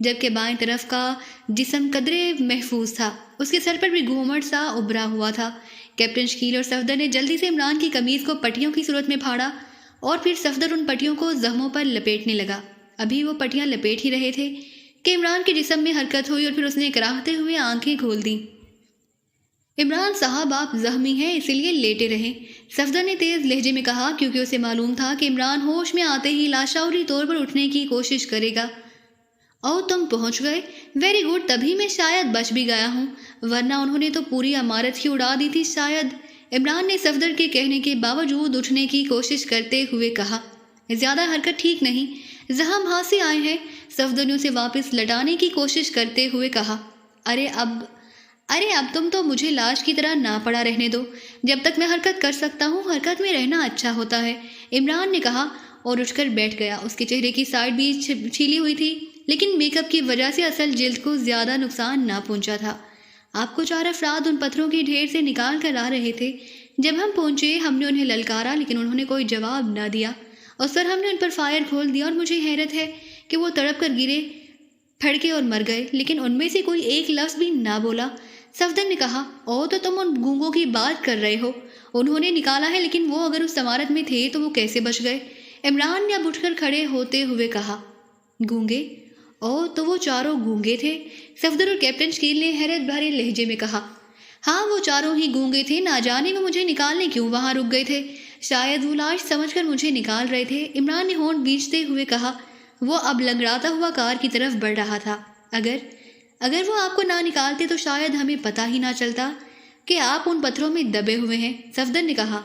جبکہ بائیں طرف کا جسم قدرے محفوظ تھا۔ اس کے سر پر بھی گھومٹ سا ابھرا ہوا تھا۔ کیپٹن شکیل اور صفدر نے جلدی سے عمران کی قمیض کو پٹیوں کی صورت میں پھاڑا اور پھر صفدر ان پٹیوں کو زخموں پر لپیٹنے لگا۔ ابھی وہ پٹیاں لپیٹ ہی رہے تھے کہ عمران کے جسم میں حرکت ہوئی اور پھر اس نے کراہتے ہوئے آنکھیں کھول دیں۔ عمران صاحب آپ زخمی ہیں اسی لیے لیٹے رہیں، صفدر نے تیز لہجے میں کہا، کیونکہ اسے معلوم تھا کہ عمران ہوش میں آتے ہی لاشعوری طور پر اٹھنے کی کوشش کرے گا۔ او تم پہنچ گئے، ویری گڈ، تبھی میں شاید بچ بھی گیا ہوں، ورنہ انہوں نے تو پوری عمارت ہی اڑا دی تھی شاید۔ عمران نے صفدر کے کہنے کے باوجود اٹھنے کی کوشش کرتے ہوئے کہا، زیادہ حرکت ٹھیک نہیں، زخم ہاتھ سے آئے ہیں۔ صفدر نے اسے واپس لٹانے کی کوشش کرتے ہوئے کہا، ارے اب تم تو مجھے لاش کی طرح نہ پڑا رہنے دو، جب تک میں حرکت کر سکتا ہوں حرکت میں رہنا اچھا ہوتا ہے، عمران نے کہا اور اٹھ کر بیٹھ گیا۔ اس کے چہرے کی سائڈ بھی چھیلی ہوئی تھی، لیکن میک اپ کی وجہ سے اصل جلد کو زیادہ نقصان نہ پہنچا تھا۔ آپ کو 4 افراد ان پتھروں کے ڈھیر سے نکال کر آ رہے تھے۔ جب ہم پہنچے ہم نے انہیں للکارا، لیکن انہوں نے کوئی جواب نہ دیا۔ اس پر ہم نے ان پر فائر کھول دیا اور مجھے حیرت ہے کہ وہ تڑپ کر گرے، پھڑکے اور مر گئے، لیکن ان میں سے کوئی ایک لفظ بھی نہ بولا۔ صفدر نے کہا، او تو تم ان گونگوں کی بات کر رہے ہو، انہوں نے نکالا ہے، لیکن وہ اگر اس عمارت میں تھے تو وہ کیسے بچ گئے؟ عمران نے اب اٹھ کر کھڑے ہوتے ہوئے کہا، گونگے؟ او تو وہ چاروں گونگے تھے، صفدر اور کیپٹن شکیل نے حیرت بھرے لہجے میں کہا۔ ہاں وہ چاروں ہی گونگے تھے، نہ جانے وہ مجھے نکالنے کیوں وہاں رک گئے تھے، شاید وہ لاش سمجھ کر مجھے نکال رہے تھے، عمران نے ہونٹ بیچتے ہوئے کہا۔ وہ اب لنگڑاتا ہوا کار کی طرف بڑھ رہا تھا۔ اگر وہ آپ کو نہ نکالتے تو شاید ہمیں پتہ ہی نہ چلتا کہ آپ ان پتھروں میں دبے ہوئے ہیں، صفدر نے کہا۔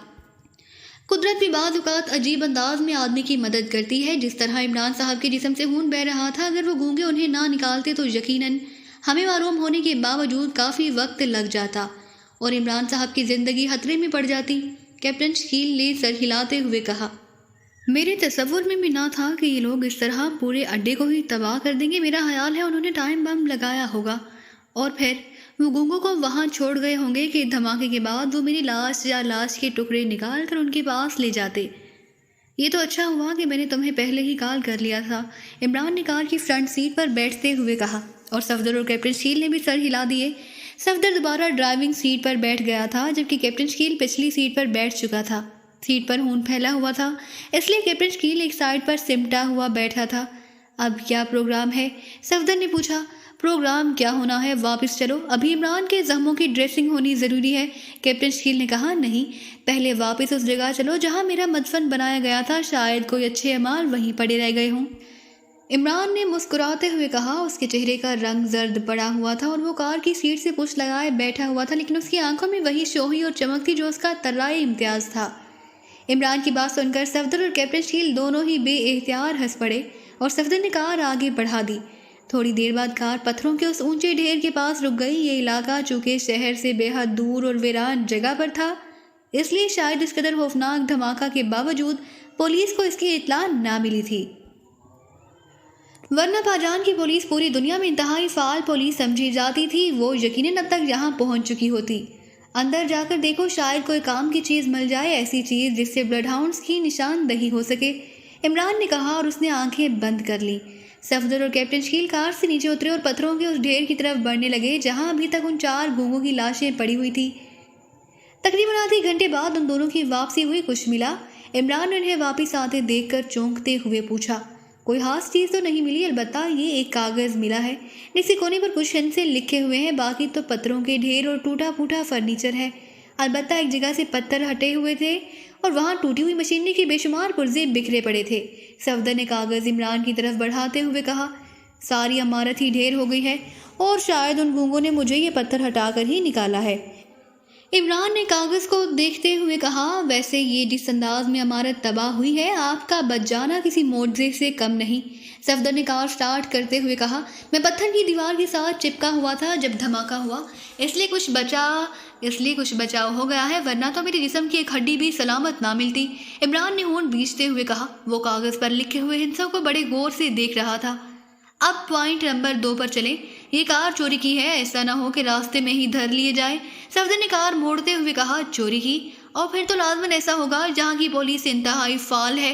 قدرت بھی بعض اوقات عجیب انداز میں آدمی کی مدد کرتی ہے، جس طرح عمران صاحب کے جسم سے خون بہہ رہا تھا، اگر وہ گونگے انہیں نہ نکالتے تو یقیناً ہمیں معلوم ہونے کے باوجود کافی وقت لگ جاتا اور عمران صاحب کی زندگی خطرے میں پڑ جاتی، کیپٹن شکیل نے سر ہلاتے ہوئے کہا۔ میرے تصور میں بھی نہ تھا کہ یہ لوگ اس طرح پورے اڈے کو ہی تباہ کر دیں گے، میرا خیال ہے انہوں نے ٹائم بم لگایا ہوگا اور پھر وہ گونگوں کو وہاں چھوڑ گئے ہوں گے کہ دھماکے کے بعد وہ میری لاش یا لاش کے ٹکڑے نکال کر ان کے پاس لے جاتے۔ یہ تو اچھا ہوا کہ میں نے تمہیں پہلے ہی کال کر لیا تھا، عمران نے کار کی فرنٹ سیٹ پر بیٹھتے ہوئے کہا، اور صفدر اور کیپٹن شکیل نے بھی سر ہلا دیے۔ صفدر دوبارہ ڈرائیونگ سیٹ پر بیٹھ گیا تھا، جبکہ کیپٹن شکیل پچھلی سیٹ پر بیٹھ چکا تھا۔ سیٹ پر خون پھیلا ہوا تھا، اس لیے کیپٹن شکیل ایک سائڈ پر سمٹا ہوا بیٹھا تھا۔ اب کیا پروگرام ہے؟ صفدر نے پوچھا۔ پروگرام کیا ہونا ہے، واپس چلو، ابھی عمران کے زخموں کی ڈریسنگ ہونی ضروری ہے، کیپٹن شکیل نے کہا۔ نہیں، پہلے واپس اس جگہ چلو جہاں میرا مدفن بنایا گیا تھا، شاید کوئی اچھے اعمال وہیں پڑے رہ گئے ہوں، عمران نے مسکراتے ہوئے کہا۔ اس کے چہرے کا رنگ زرد پڑا ہوا تھا اور وہ کار کی سیٹ سے پشت لگائے بیٹھا ہوا تھا، لیکن اس کی آنکھوں میں وہی شوخی اور چمک تھی جو اس کا طرائے امتیاز تھا۔ عمران کی بات سن کر صفدر اور کیپٹن شکیل دونوں ہی بے اختیار ہنس پڑے اور صفدر نے کار آگے بڑھا دی۔ تھوڑی دیر بعد کار پتھروں کے اس اونچے ڈھیر کے پاس رک گئی۔ یہ علاقہ چونکہ شہر سے بے حد دور اور ویران جگہ پر تھا، اس لیے شاید اس قدر خوفناک دھماکہ کے باوجود پولیس کو اس کی اطلاع نہ ملی تھی، ورنہ پاجان کی پولیس پوری دنیا میں انتہائی فعال پولیس سمجھی جاتی تھی، وہ یقیناً اب تک یہاں پہنچ چکی ہوتی۔ اندر جا کر دیکھو، شاید کوئی کام کی چیز مل جائے، ایسی چیز جس سے بلڈ ہاؤنڈز کی نشاندہی ہو سکے، عمران نے کہا اور اس نے آنکھیں بند کر لیں۔ صفدر اور کیپٹن شکیل کار سے نیچے اترے اور پتھروں کے اس ڈھیر کی طرف بڑھنے لگے جہاں ابھی تک ان 4 گونگوں کی لاشیں پڑی ہوئی تھی۔ تقریباً آدھے گھنٹے بعد ان دونوں کی واپسی ہوئی۔ کچھ ملا؟ عمران نے انہیں واپس آتے دیکھ کر چونکتے ہوئے پوچھا۔ کوئی خاص چیز تو نہیں ملی، البتہ یہ ایک کاغذ ملا ہے، جس کے کونے پر کچھ ہندسے لکھے ہوئے ہیں، باقی تو پتھروں کے ڈھیر اور ٹوٹا پھوٹا فرنیچر ہے۔ البتہ ایک جگہ سے پتھر ہٹے ہوئے تھے اور وہاں ٹوٹی ہوئی مشینری کے بے شمار پرزے بکھرے پڑے تھے۔ صفدر نے کاغذ عمران کی طرف بڑھاتے ہوئے کہا، ساری عمارت ہی ڈھیر ہو گئی ہے اور شاید ان گونگوں نے مجھے یہ پتھر ہٹا کر ہی نکالا ہے، عمران نے کاغذ کو دیکھتے ہوئے کہا۔ ویسے یہ جس انداز میں عمارت تباہ ہوئی ہے، آپ کا بچ جانا کسی معجزے سے کم نہیں، صفدر نے کار سٹارٹ کرتے ہوئے کہا۔ میں پتھر کی دیوار کے ساتھ چپکا ہوا تھا جب دھماکہ ہوا، اس لیے کچھ بچاؤ ہو گیا ہے، ورنہ تو میرے جسم کی ایک ہڈی بھی سلامت نہ ملتی، عمران نے ہونٹ بیچتے ہوئے کہا۔ وہ کاغذ پر لکھے ہوئے ہندسوں کو بڑے غور سے دیکھ رہا تھا۔ اب پوائنٹ نمبر 2 پر چلیں، یہ کار چوری کی ہے، ایسا نہ ہو کہ راستے میں ہی دھر لیے جائے، صفدر نے کار موڑتے ہوئے کہا۔ چوری کی؟ اور پھر تو لازماً ایسا ہوگا جہاں کی پولیس انتہائی فعال ہے،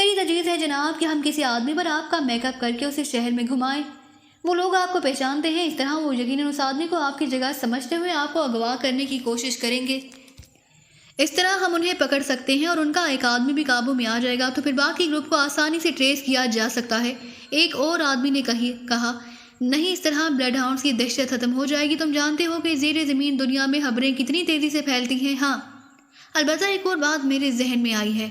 میری تجویز ہے جناب کہ ہم کسی آدمی پر آپ کا میک اپ کر کے اسے شہر میں گھمائیں۔ وہ لوگ آپ کو پہچانتے ہیں، اس طرح وہ یقیناً اس آدمی کو آپ کی جگہ سمجھتے ہوئے آپ کو اغوا کرنے کی کوشش کریں گے۔ اس طرح ہم انہیں پکڑ سکتے ہیں اور ان کا ایک آدمی بھی قابو میں آ جائے گا، تو پھر باقی گروپ کو آسانی سے ٹریس کیا جا سکتا ہے۔ ایک اور آدمی نے کہا نہیں، اس طرح بلڈ ہاؤنڈز کی دہشت ختم ہو جائے گی۔ تم جانتے ہو کہ زیر زمین دنیا میں خبریں کتنی تیزی سے پھیلتی ہیں۔ ہاں، البتہ ایک اور بات میرے ذہن میں آئی ہے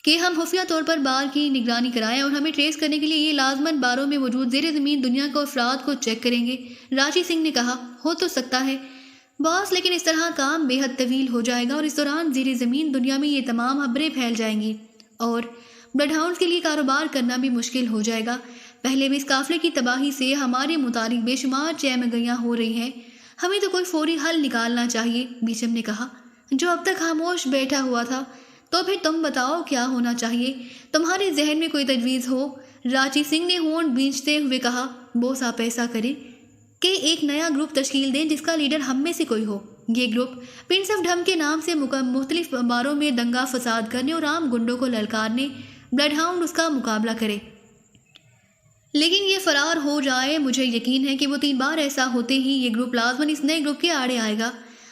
کہ ہم خفیہ طور پر بار کی نگرانی کرائیں اور ہمیں ٹریس کرنے کے لیے یہ لازماً باروں میں موجود زیر زمین دنیا کو افراد کو چیک کریں گے۔ راجی سنگھ نے کہا ہو تو سکتا ہے باس، لیکن اس طرح کام بے حد طویل ہو جائے گا اور اس دوران زیر زمین دنیا میں یہ تمام خبریں پھیل جائیں گی اور بلڈ ہاؤنڈز کے لیے کاروبار کرنا بھی مشکل ہو جائے گا۔ پہلے بھی اس قافلے کی تباہی سے ہمارے متعلق بے شمار چہمگیاں ہو رہی ہیں، ہمیں تو کوئی فوری حل نکالنا چاہیے۔ بیچم نے کہا جو اب تک خاموش بیٹھا ہوا تھا۔ تو پھر تم بتاؤ کیا ہونا چاہیے؟ تمہارے ذہن میں کوئی تجویز ہو؟ راجی سنگھ نے ہونٹ بھینچتے ہوئے کہا بوس آپ ایسا کریں کہ ایک نیا گروپ تشکیل دیں جس کا لیڈر ہم میں سے کوئی ہو۔ یہ گروپ پرنس آف ڈھم کے نام سے مختلف باروں میں دنگا فساد کرنے اور عام گنڈوں کو للکارنے بلڈ ہاؤنڈ اس کا مقابلہ کرے، لیکن یہ فرار ہو جائے۔ مجھے یقین ہے کہ وہ 3 بار ایسا ہوتے ہی یہ گروپ لازماً اس نئے گروپ کے آڑے آئے گا۔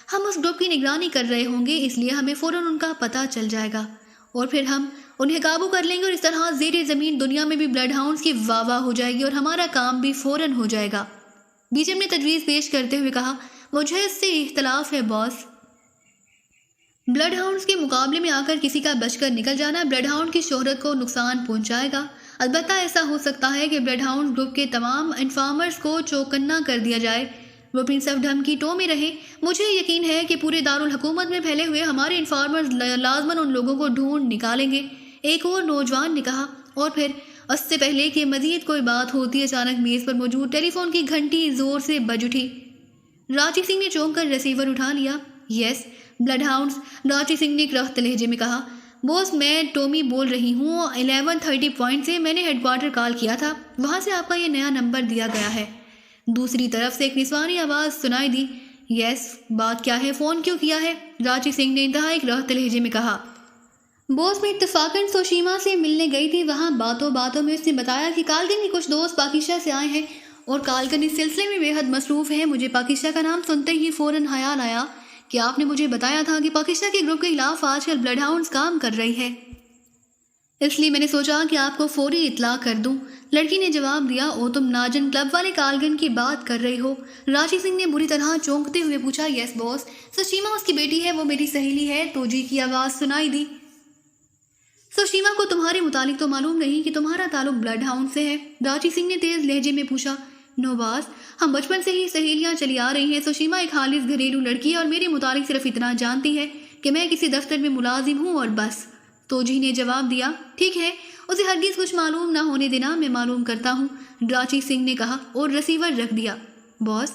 ہم اس گروپ کی نگرانی کر رہے ہوں گے، اس لیے ہمیں فوراً ان کا پتہ چل جائے گا اور پھر ہم انہیں قابو کر لیں گے اور اس طرح زیر زمین دنیا میں بھی بلڈ ہاؤنڈز کی واہ واہ ہو جائے گی اور ہمارا کام بھی فوراً ہو جائے گا۔ بیچم نے تجویز پیش کرتے ہوئے کہا مجھے اس سے اختلاف ہے باس۔ بلڈ ہاؤنڈز کے مقابلے میں آ کر کسی کا بچ کر نکل جانا بلڈ ہاؤنڈ کی شہرت کو نقصان پہنچائے گا۔ البتہ ایسا ہو سکتا ہے کہ بلڈ ہاؤنڈ گروپ کے تمام انفارمرز کو چوکنا کر دیا جائے، وہ پرنس آف ڈھم کی ٹو میں رہے۔ مجھے یقین ہے کہ پورے دارالحکومت میں پھیلے ہوئے ہمارے انفارمرز لازماً ان لوگوں کو ڈھونڈ نکالیں گے، ایک اور نوجوان نے کہا۔ اور پھر اس سے پہلے کہ مزید کوئی بات ہوتی اچانک میز پر موجود ٹیلی فون کی گھنٹی زور سے بج اٹھی۔ راجی سنگھ نے چونک کر ریسیور اٹھا لیا۔ یس بلڈ ہاؤنڈز، راجی سنگھ نے کرخت لہجے میں کہا بوس میں ٹومی بول رہی ہوں 11:30 پوائنٹ سے میں نے ہیڈ کوارٹر کال کیا تھا، وہاں سے آپ کا یہ نیا نمبر دیا گیا ہے۔ دوسری طرف سے ایک نسوانی آواز سنائی دی۔ یس بات کیا ہے، فون کیوں کیا ہے؟ راجی سنگھ نے انتہائی کرخت لہجے میں کہا بوس میں اتفاقاً سوشیما سے ملنے گئی تھی، وہاں باتوں باتوں میں اس نے بتایا کہ کالگن کے کچھ دوست پاکیزہ سے آئے ہیں اور کالگن اس سلسلے میں بے حد مصروف ہے۔ مجھے پاکیزہ کا نام سنتے ہی فوراً خیال آیا کہ آپ نے مجھے بتایا تھا کہ پاکیزہ کے گروپ کے خلاف آج کل بلڈ ہاؤنڈز کام کر رہی ہے، اس لیے میں نے سوچا کہ آپ کو فوری اطلاع کر دوں۔ لڑکی نے جواب دیا او تم ناجن کلب والے کالگن کی بات کر رہے ہو؟ راجی سنگھ نے بری طرح چونکتے ہوئے پوچھا۔ یس باس، سوشیما اس کی بیٹی ہے، وہ میری سہیلی ہے۔ توجی کی آواز سنائی دی۔ سوشیما کو تمہارے متعلق تو معلوم نہیں کہ تمہارا تعلق بلڈ ہاؤنڈ سے ہے؟ راجی سنگھ نے تیز لہجے میں پوچھا۔ نو باس، ہم بچپن سے ہی سہیلیاں چلی آ رہی ہیں۔ سوشیما ایک خالص گھریلو لڑکی ہے اور میرے متعلق صرف اتنا جانتی ہے کہ میں کسی دفتر میں ملازم ہوں اور بس۔ توجی نے جواب دیا۔ ٹھیک ہے، اسے ہرگز کچھ معلوم نہ ہونے دینا، میں معلوم کرتا ہوں، راجی سنگھ نے کہا اور ریسیور رکھ دیا۔ باس،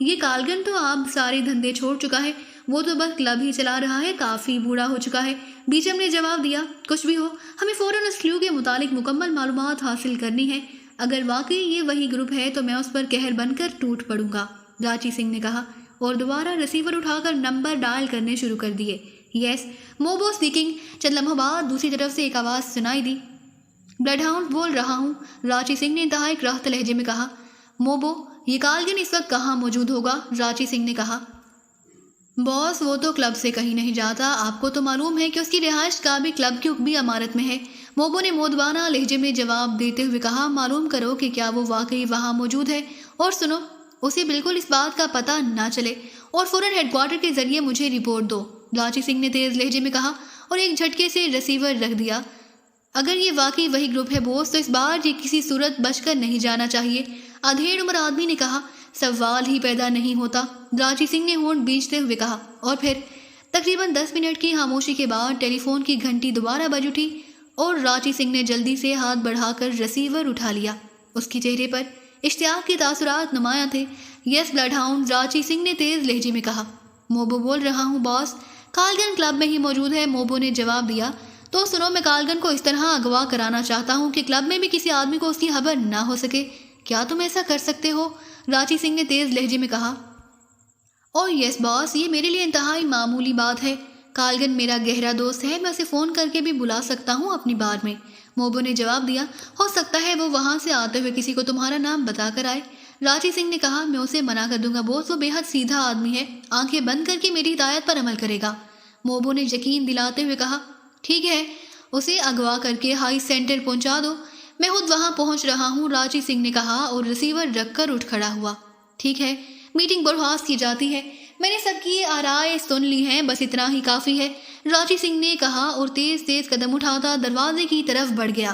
یہ کالگن تو آپ سارے دھندے چھوڑ چکا ہے، وہ تو بس کلب ہی چلا رہا ہے، کافی بوڑھا ہو چکا ہے۔ بیچم نے جواب دیا۔ کچھ بھی ہو، ہمیں فوراً اس کلیو کے متعلق مکمل معلومات حاصل کرنی ہے۔ اگر واقعی یہ وہی گروپ ہے تو میں اس پر قہر بن کر ٹوٹ پڑوں گا، راجی سنگھ نے کہا اور دوبارہ ریسیور اٹھا کر نمبر ڈائل کرنے شروع کر دیے۔ یس موبو اسپیکنگ۔ چند لمحوں بعد دوسری طرف سے ایک آواز سنائی دی۔ بلڈ ہاؤنڈ بول رہا ہوں، راجی سنگھ نے انتہائی کرخت لہجے میں کہا۔ موبو، یہ کالگن اس وقت کہاں موجود ہوگا؟ راجی سنگھ نے کہا۔ باس، وہ تو کلب سے کہیں نہیں جاتا، آپ کو تو معلوم ہے کہ اس کی رہائش کا بھی کلب کی عقبی عمارت میں ہے، موبو نے مودبانہ لہجے میں جواب دیتے ہوئے کہا۔ معلوم کرو کہ کیا وہ واقعی وہاں موجود ہے، اور سنو اسے بالکل اس بات کا پتہ نہ چلے اور فوراً ہیڈ کوارٹر کے ذریعے مجھے رپورٹ دو، راجی سنگھ نے تیز لہجے میں کہا اور ایک جھٹکے سے ریسیور رکھ دیا۔ اگر یہ واقعی وہی گروپ ہے بوس، تو اس بار یہ کسی صورت بچ کر نہیں جانا چاہیے، ادھیڑ عمر آدمی نے کہا۔ سوال ہی پیدا نہیں ہوتا، راجی سنگھ نے ہونٹ بھینچتے ہوئے کہا۔ اور پھر تقریباً 10 منٹ کی خاموشی کے بعد ٹیلی فون کی گھنٹی دوبارہ بج اٹھی اور راجی سنگھ نے جلدی سے ہاتھ بڑھا کر ریسیور اٹھا لیا۔ اس کے چہرے پر اشتیاق کے تاثرات نمایاں تھے۔ یس بلڈ ہاؤنڈ، راجی سنگھ نے تیز لہجے میں کہا۔ موبو بول رہا ہوں باس، کالگن کلب میں ہی موجود ہے، موبو نے جواب دیا۔ تو سنو، میں کالگن کو اس طرح اغوا کرانا چاہتا ہوں کہ کلب میں بھی کسی آدمی کو اس کی خبر نہ ہو سکے، کیا تم ایسا کر سکتے ہو؟ راجی سنگھ نے تیز لہجے میں کہا۔ اور یس باس، یہ میرے لیے انتہائی معمولی بات ہے، کالگن میرا گہرا دوست ہے، میں اسے فون کر کے بھی بلا سکتا ہوں اپنی بار میں۔ موبو نے جواب دیا۔ ہو سکتا ہے وہ وہاں سے آتے ہوئے کسی کو تمہارا نام بتا کر آئے۔ راجی سنگھ نے کہا، میں اسے منع کر دوں گا بوس، وہ بے حد سیدھا آدمی ہے، آنکھیں بند کر کے میری ہدایت پر عمل کرے گا۔ موبو نے یقین دلاتے ہوئے کہا، ٹھیک ہے، اسے اغوا کر کے ہائی سینٹر پہنچا دو، میں خود وہاں پہنچ رہا ہوں، راجی سنگھ نے کہا اور ریسیور رکھ کر اٹھ کھڑا ہوا۔ ٹھیک ہے، میٹنگ برخاست کی جاتی ہے، میں نے سب کی آرائیں سن لی ہیں، بس اتنا ہی کافی ہے، راجی سنگھ نے کہا اور تیز تیز قدم اٹھاتا دروازے کی طرف بڑھ گیا۔